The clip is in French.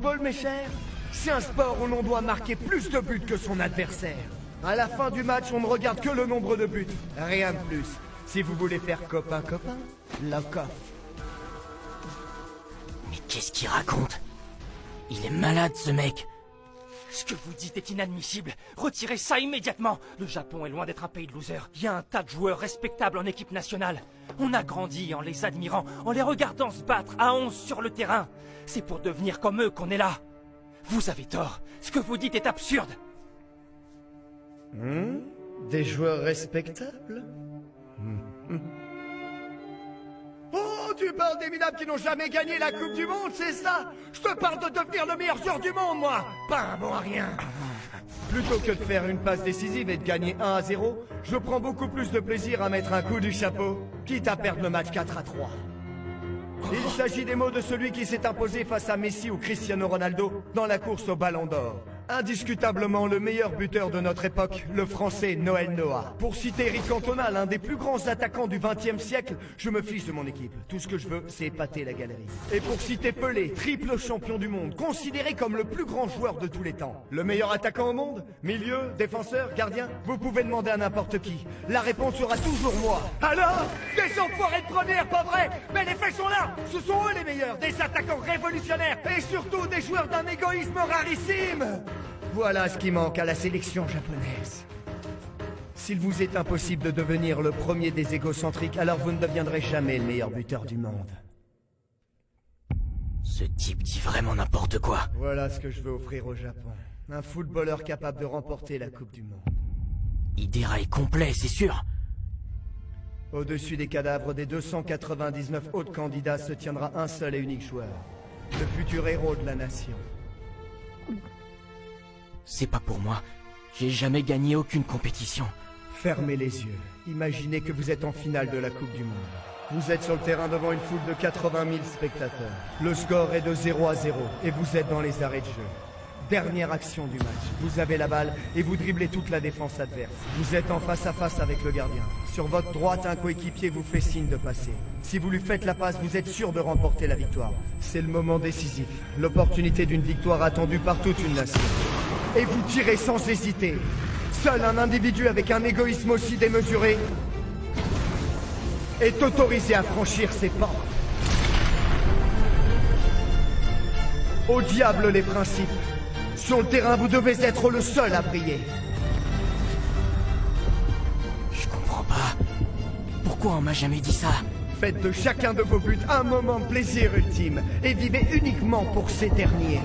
Football, mes chers, c'est un sport où l'on doit marquer plus de buts que son adversaire. À la fin du match, on ne regarde que le nombre de buts, rien de plus. Si vous voulez faire copain-copain, lock off. Mais qu'est-ce qu'il raconte? Il est malade, ce mec. Ce que vous dites est inadmissible. Retirez ça immédiatement. Le Japon est loin d'être un pays de losers. Il y a un tas de joueurs respectables en équipe nationale. On a grandi en les admirant, en les regardant se battre à 11 sur le terrain. C'est pour devenir comme eux qu'on est là. Vous avez tort. Ce que vous dites est absurde. Des joueurs respectables Oh, tu parles des minables qui n'ont jamais gagné la Coupe du Monde, c'est ça? Je te parle de devenir le meilleur joueur du monde, moi. Pas un bon à rien. Plutôt que de faire une passe décisive et de gagner 1-0, je prends beaucoup plus de plaisir à mettre un coup du chapeau, quitte à perdre le match 4-3. Il s'agit des mots de celui qui s'est imposé face à Messi ou Cristiano Ronaldo dans la course au Ballon d'Or. Indiscutablement le meilleur buteur de notre époque, le français Noël Noah. Pour citer Eric Cantona, l'un des plus grands attaquants du XXe siècle, je me fiche de mon équipe. Tout ce que je veux, c'est épater la galerie. Et pour citer Pelé, triple champion du monde, considéré comme le plus grand joueur de tous les temps. Le meilleur attaquant au monde? Milieu, défenseur, gardien? Vous pouvez demander à n'importe qui. La réponse sera toujours moi. Alors? Des enfoirés de première, pas vrai? Mais les faits sont là! Ce sont eux les meilleurs, des attaquants révolutionnaires et surtout des joueurs d'un égoïsme rarissime! Voilà ce qui manque à la sélection japonaise. S'il vous est impossible de devenir le premier des égocentriques, alors vous ne deviendrez jamais le meilleur buteur du monde. Ce type dit vraiment n'importe quoi. Voilà ce que je veux offrir au Japon. Un footballeur capable de remporter la Coupe du Monde. Il déraille complet, c'est sûr. Au-dessus des cadavres des 299 autres candidats se tiendra un seul et unique joueur. Le futur héros de la nation. C'est pas pour moi. J'ai jamais gagné aucune compétition. Fermez les yeux. Imaginez que vous êtes en finale de la Coupe du Monde. Vous êtes sur le terrain devant une foule de 80 000 spectateurs. Le score est de 0-0 et vous êtes dans les arrêts de jeu. Dernière action du match. Vous avez la balle et vous driblez toute la défense adverse. Vous êtes en face à face avec le gardien. Sur votre droite, un coéquipier vous fait signe de passer. Si vous lui faites la passe, vous êtes sûr de remporter la victoire. C'est le moment décisif. L'opportunité d'une victoire attendue par toute une nation. Et vous tirez sans hésiter. Seul un individu avec un égoïsme aussi démesuré est autorisé à franchir ses portes. Au diable les principes. Sur le terrain, vous devez être le seul à briller. Je comprends pas. Pourquoi on m'a jamais dit ça? Faites de chacun de vos buts un moment de plaisir ultime et vivez uniquement pour ces derniers.